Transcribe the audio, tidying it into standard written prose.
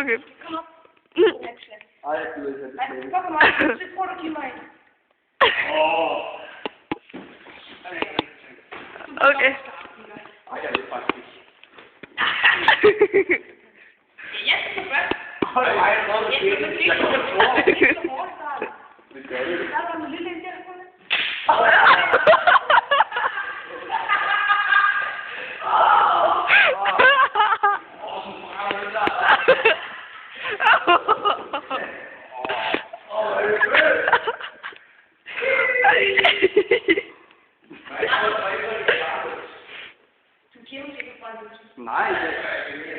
Okay. Kom op. Ej, jeg gider ikke have det. Fuck mig. Så prøver du at give mig en. Okay. Ej, jeg ved faktisk ikke. Jeg skal først. Ej, jeg er noget, Jeg skal jeg kan ikke tro. Det er så hårdt, Karl. Det gør det. Der er en lille en der på det. Du giver mig sikkert bare lidt. Nej, det er ikke. Ja,